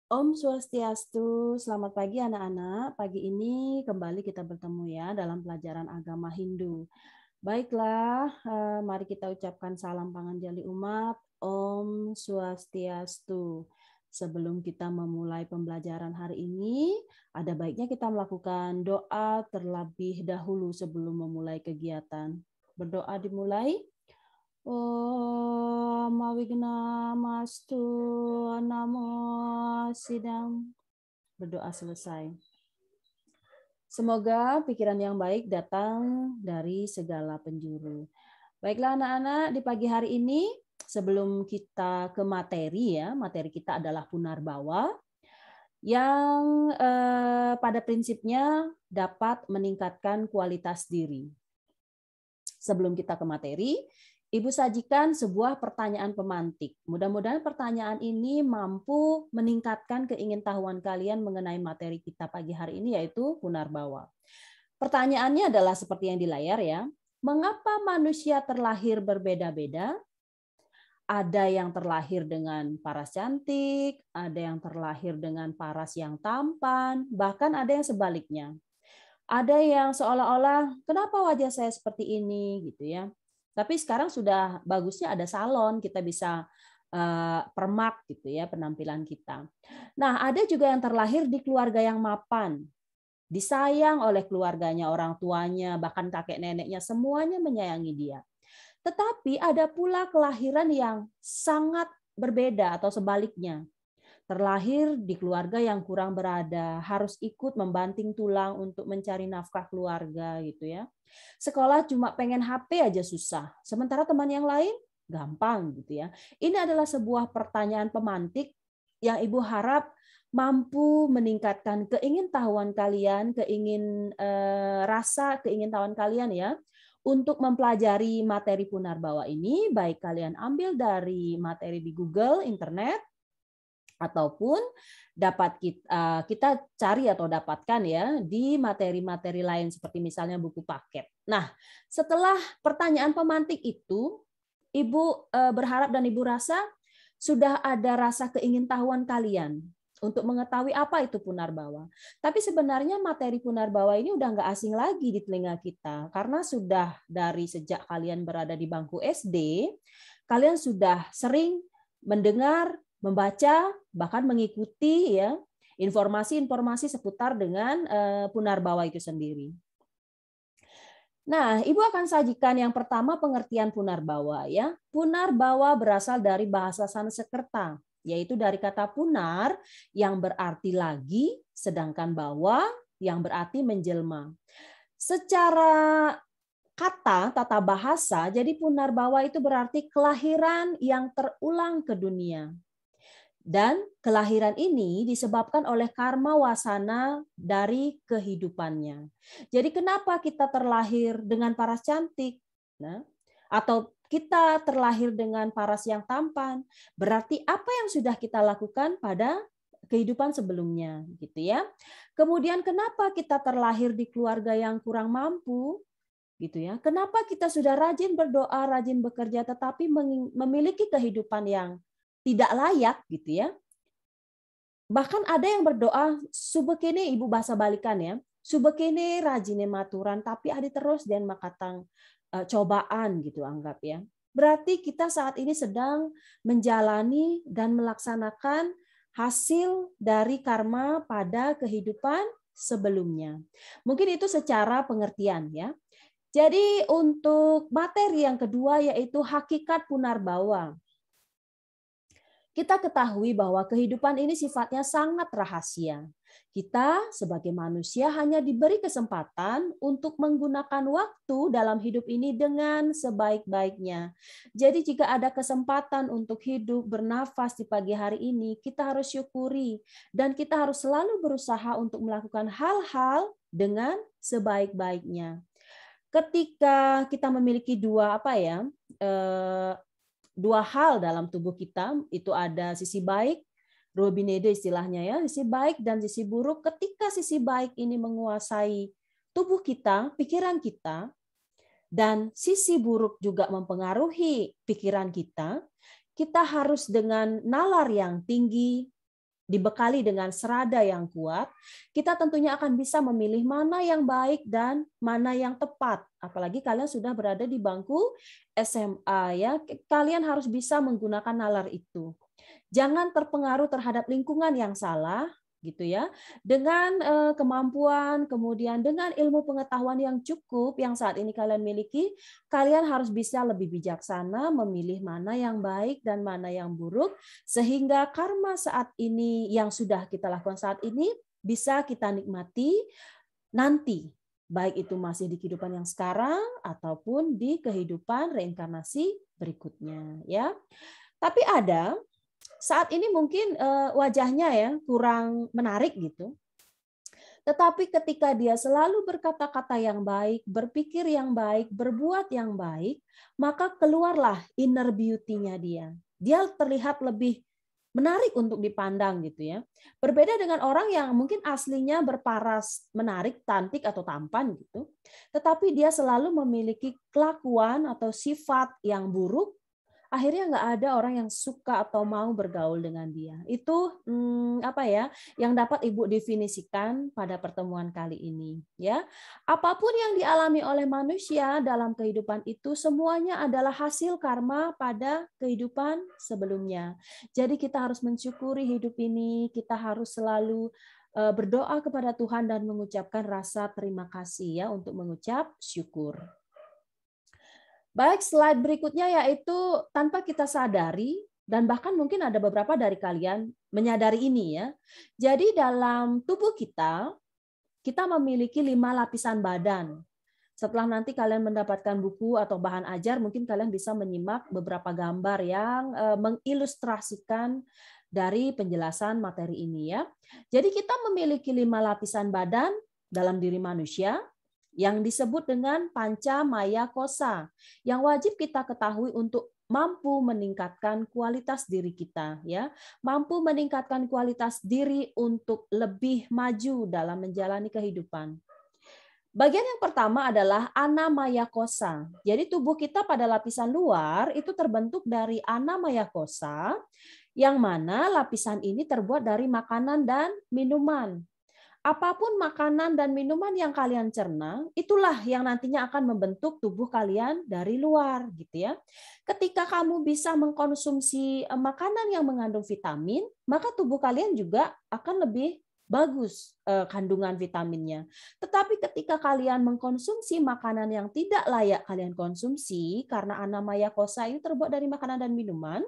Om Swastiastu, selamat pagi anak-anak. Pagi ini kembali kita bertemu ya dalam pelajaran agama Hindu. Baiklah, mari kita ucapkan salam Panganjali umat, Om Swastiastu. Sebelum kita memulai pembelajaran hari ini, ada baiknya kita melakukan doa terlebih dahulu sebelum memulai kegiatan. Berdoa dimulai. Om Awignamastu Namo Sidang. Berdoa selesai. Semoga pikiran yang baik datang dari segala penjuru. Baiklah anak-anak, di pagi hari ini sebelum kita ke materi ya, materi kita adalah Punarbawa yang pada prinsipnya dapat meningkatkan kualitas diri. Sebelum kita ke materi, Ibu sajikan sebuah pertanyaan pemantik. Mudah-mudahan pertanyaan ini mampu meningkatkan keingintahuan kalian mengenai materi kita pagi hari ini, yaitu Punarbawa. Pertanyaannya adalah seperti yang di layar ya. Mengapa manusia terlahir berbeda-beda? Ada yang terlahir dengan paras cantik, ada yang terlahir dengan paras yang tampan, bahkan ada yang sebaliknya. Ada yang seolah-olah, kenapa wajah saya seperti ini gitu ya. Tapi sekarang sudah bagusnya ada salon, kita bisa permak gitu ya penampilan kita. Nah, ada juga yang terlahir di keluarga yang mapan, disayang oleh keluarganya, orang tuanya, bahkan kakek neneknya, semuanya menyayangi dia. Tetapi ada pula kelahiran yang sangat berbeda atau sebaliknya. Terlahir di keluarga yang kurang berada, harus ikut membanting tulang untuk mencari nafkah keluarga gitu ya. Sekolah cuma pengen HP aja susah, sementara teman yang lain gampang gitu ya. Ini adalah sebuah pertanyaan pemantik yang Ibu harap mampu meningkatkan keingintahuan kalian, keingintahuan kalian ya untuk mempelajari materi Punarbawa ini, baik kalian ambil dari materi di Google, internet, ataupun dapat kita cari atau dapatkan ya di materi-materi lain seperti misalnya buku paket. Nah, setelah pertanyaan pemantik itu, Ibu berharap dan Ibu rasa sudah ada rasa keingintahuan kalian untuk mengetahui apa itu Punarbawa. Tapi sebenarnya materi Punarbawa ini udah nggak asing lagi di telinga kita karena sudah dari sejak kalian berada di bangku SD, kalian sudah sering mendengar, membaca, bahkan mengikuti ya informasi-informasi seputar dengan Punarbawa itu sendiri. Nah, Ibu akan sajikan yang pertama pengertian Punarbawa ya. Punarbawa berasal dari bahasa Sanskerta, yaitu dari kata punar yang berarti lagi, sedangkan bawa yang berarti menjelma. Secara kata, tata bahasa, jadi Punarbawa itu berarti kelahiran yang terulang ke dunia. Dan kelahiran ini disebabkan oleh karma wasana dari kehidupannya. Jadi kenapa kita terlahir dengan paras cantik? Nah, atau kita terlahir dengan paras yang tampan? Berarti apa yang sudah kita lakukan pada kehidupan sebelumnya, gitu ya. Kemudian kenapa kita terlahir di keluarga yang kurang mampu? Gitu ya. Kenapa kita sudah rajin berdoa, rajin bekerja, tetapi memiliki kehidupan yang tidak layak gitu ya. Bahkan ada yang berdoa, subekene ibu bahasa balikan ya, subekene rajine maturan, tapi adi terus dan makatang cobaan gitu anggap ya. Berarti kita saat ini sedang menjalani dan melaksanakan hasil dari karma pada kehidupan sebelumnya. Mungkin itu secara pengertian ya. Jadi untuk materi yang kedua yaitu hakikat Punarbawa. Kita ketahui bahwa kehidupan ini sifatnya sangat rahasia. Kita sebagai manusia hanya diberi kesempatan untuk menggunakan waktu dalam hidup ini dengan sebaik-baiknya. Jadi jika ada kesempatan untuk hidup bernafas di pagi hari ini, kita harus syukuri dan kita harus selalu berusaha untuk melakukan hal-hal dengan sebaik-baiknya. Ketika kita memiliki dua hal dalam tubuh kita, itu ada sisi baik, robinede istilahnya ya, sisi baik dan sisi buruk. Ketika sisi baik ini menguasai tubuh kita, pikiran kita, dan sisi buruk juga mempengaruhi pikiran kita, kita harus dengan nalar yang tinggi, dibekali dengan serada yang kuat, kita tentunya akan bisa memilih mana yang baik dan mana yang tepat. Apalagi kalian sudah berada di bangku SMA ya, kalian harus bisa menggunakan nalar itu. Jangan terpengaruh terhadap lingkungan yang salah, gitu ya. Dengan kemampuan, kemudian dengan ilmu pengetahuan yang cukup yang saat ini kalian miliki, kalian harus bisa lebih bijaksana memilih mana yang baik dan mana yang buruk, sehingga karma saat ini yang sudah kita lakukan saat ini bisa kita nikmati nanti, baik itu masih di kehidupan yang sekarang ataupun di kehidupan reinkarnasi berikutnya, ya. Tapi ada saat ini mungkin wajahnya ya kurang menarik gitu. Tetapi ketika dia selalu berkata-kata yang baik, berpikir yang baik, berbuat yang baik, maka keluarlah inner beauty-nya dia. Dia terlihat lebih menarik untuk dipandang gitu ya. Berbeda dengan orang yang mungkin aslinya berparas menarik, cantik atau tampan gitu. Tetapi dia selalu memiliki kelakuan atau sifat yang buruk, akhirnya nggak ada orang yang suka atau mau bergaul dengan dia. Itu apa ya yang dapat Ibu definisikan pada pertemuan kali ini ya. Apapun yang dialami oleh manusia dalam kehidupan itu semuanya adalah hasil karma pada kehidupan sebelumnya. Jadi kita harus mensyukuri hidup ini, kita harus selalu berdoa kepada Tuhan dan mengucapkan rasa terima kasih ya untuk mengucap syukur. Baik, slide berikutnya yaitu tanpa kita sadari, dan bahkan mungkin ada beberapa dari kalian menyadari ini ya. Jadi dalam tubuh kita memiliki 5 lapisan badan. Setelah nanti kalian mendapatkan buku atau bahan ajar, mungkin kalian bisa menyimak beberapa gambar yang mengilustrasikan dari penjelasan materi ini ya. Jadi kita memiliki 5 lapisan badan dalam diri manusia, yang disebut dengan panca maya kosa, yang wajib kita ketahui untuk mampu meningkatkan kualitas diri kita ya, mampu meningkatkan kualitas diri untuk lebih maju dalam menjalani kehidupan. Bagian yang pertama adalah anamaya kosa. Jadi tubuh kita pada lapisan luar itu terbentuk dari anamaya kosa, yang mana lapisan ini terbuat dari makanan dan minuman. Apapun makanan dan minuman yang kalian cerna, itulah yang nantinya akan membentuk tubuh kalian dari luar, gitu ya. Ketika kamu bisa mengkonsumsi makanan yang mengandung vitamin, maka tubuh kalian juga akan lebih bagus kandungan vitaminnya. Tetapi ketika kalian mengkonsumsi makanan yang tidak layak kalian konsumsi, karena anamaya kosa ini terbuat dari makanan dan minuman,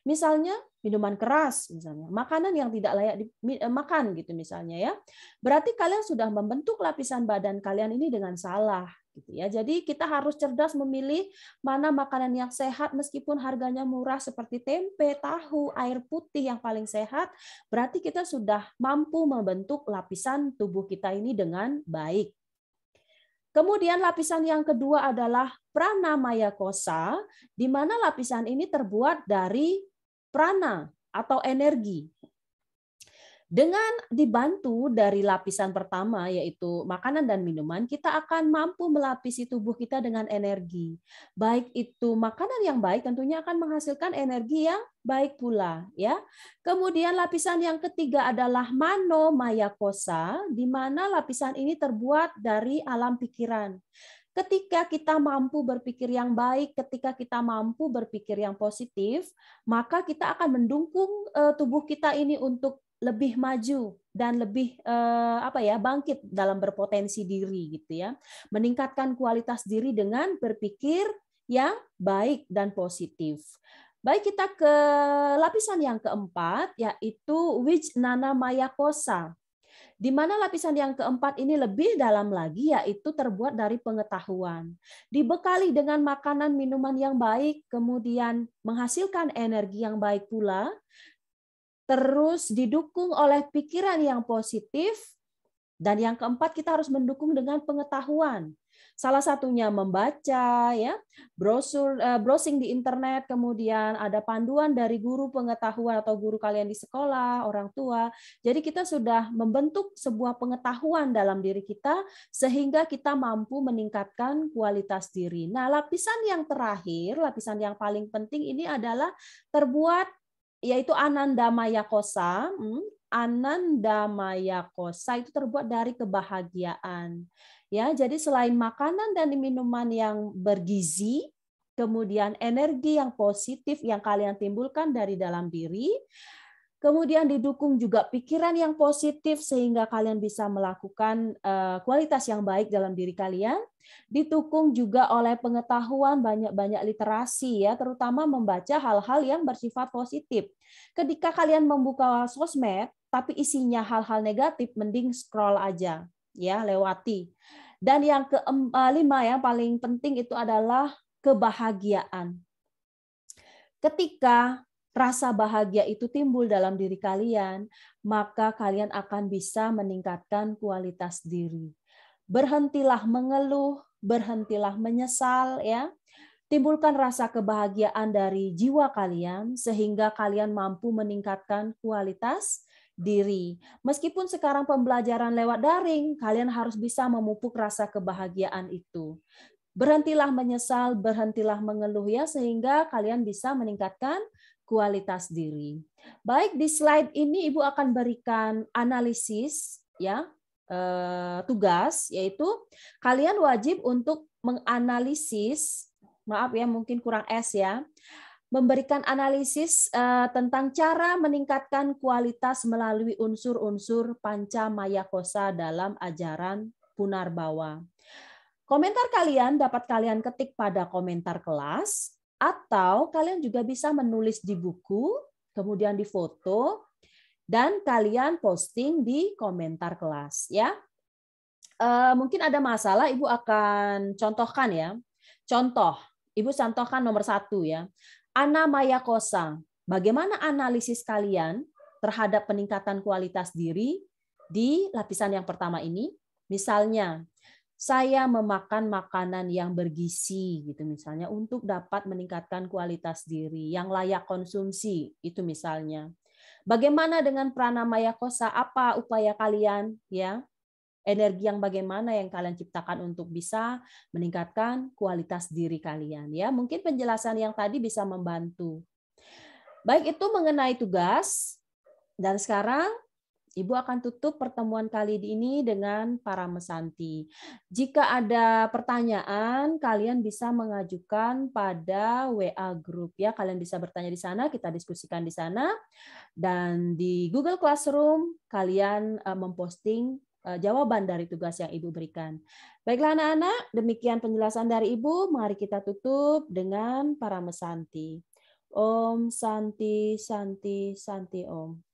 misalnya minuman keras, misalnya makanan yang tidak layak dimakan gitu misalnya ya. Berarti kalian sudah membentuk lapisan badan kalian ini dengan salah gitu ya. Jadi kita harus cerdas memilih mana makanan yang sehat meskipun harganya murah seperti tempe, tahu, air putih yang paling sehat, berarti kita sudah mampu membentuk lapisan tubuh kita ini dengan baik. Kemudian lapisan yang kedua adalah pranamaya kosa, di mana lapisan ini terbuat dari prana atau energi. Dengan dibantu dari lapisan pertama yaitu makanan dan minuman, kita akan mampu melapisi tubuh kita dengan energi. Baik itu makanan yang baik tentunya akan menghasilkan energi yang baik pula ya. Kemudian lapisan yang ketiga adalah manomaya kosa, di mana lapisan ini terbuat dari alam pikiran. Ketika kita mampu berpikir yang baik, ketika kita mampu berpikir yang positif, maka kita akan mendukung tubuh kita ini untuk lebih maju dan lebih bangkit dalam berpotensi diri gitu ya. Meningkatkan kualitas diri dengan berpikir yang baik dan positif. Baik, kita ke lapisan yang keempat yaitu Wijnana Maya Kosa. Di mana lapisan yang keempat ini lebih dalam lagi, yaitu terbuat dari pengetahuan. Dibekali dengan makanan minuman yang baik, kemudian menghasilkan energi yang baik pula, terus didukung oleh pikiran yang positif, dan yang keempat kita harus mendukung dengan pengetahuan. Salah satunya membaca, ya, browsing di internet, kemudian ada panduan dari guru pengetahuan atau guru kalian di sekolah, orang tua. Jadi kita sudah membentuk sebuah pengetahuan dalam diri kita sehingga kita mampu meningkatkan kualitas diri. Nah, lapisan yang terakhir, lapisan yang paling penting ini adalah terbuat yaitu Anandamaya Kosa, Anandamaya kosa itu terbuat dari kebahagiaan. Ya, jadi selain makanan dan minuman yang bergizi, kemudian energi yang positif yang kalian timbulkan dari dalam diri, kemudian didukung juga pikiran yang positif sehingga kalian bisa melakukan kualitas yang baik dalam diri kalian, didukung juga oleh pengetahuan banyak-banyak literasi ya, terutama membaca hal-hal yang bersifat positif. Ketika kalian membuka sosmed tapi isinya hal-hal negatif, mending scroll aja ya, lewati. Dan yang kelima yang paling penting itu adalah kebahagiaan. Ketika rasa bahagia itu timbul dalam diri kalian, maka kalian akan bisa meningkatkan kualitas diri. Berhentilah mengeluh, berhentilah menyesal ya. Timbulkan rasa kebahagiaan dari jiwa kalian sehingga kalian mampu meningkatkan kualitas diri. Meskipun sekarang pembelajaran lewat daring, kalian harus bisa memupuk rasa kebahagiaan itu. Berhentilah menyesal, berhentilah mengeluh ya sehingga kalian bisa meningkatkan kualitas diri. Baik, di slide ini Ibu akan berikan analisis ya, tugas, yaitu kalian wajib untuk menganalisis, maaf ya mungkin kurang S ya, memberikan analisis tentang cara meningkatkan kualitas melalui unsur-unsur panca maya kosa dalam ajaran Punarbawa. Komentar kalian dapat kalian ketik pada komentar kelas, atau kalian juga bisa menulis di buku, kemudian difoto, dan kalian posting di komentar kelas. Ya, mungkin ada masalah, Ibu akan contohkan ya. Contoh, Ibu contohkan nomor 1 ya. Anamaya kosa. Bagaimana analisis kalian terhadap peningkatan kualitas diri di lapisan yang pertama ini? Misalnya, saya memakan makanan yang bergizi gitu misalnya untuk dapat meningkatkan kualitas diri yang layak konsumsi itu misalnya. Bagaimana dengan pranamaya kosa? Apa upaya kalian ya? Energi yang bagaimana yang kalian ciptakan untuk bisa meningkatkan kualitas diri kalian ya. Mungkin penjelasan yang tadi bisa membantu. Baik, itu mengenai tugas. Dan sekarang Ibu akan tutup pertemuan kali ini dengan para mesanti. Jika ada pertanyaan, kalian bisa mengajukan pada WA Group ya. Kalian bisa bertanya di sana, kita diskusikan di sana. Dan di Google Classroom, kalian memposting jawaban dari tugas yang Ibu berikan. Baiklah anak-anak, demikian penjelasan dari Ibu. Mari kita tutup dengan para mesanti. Om Santi Santi Santi Om.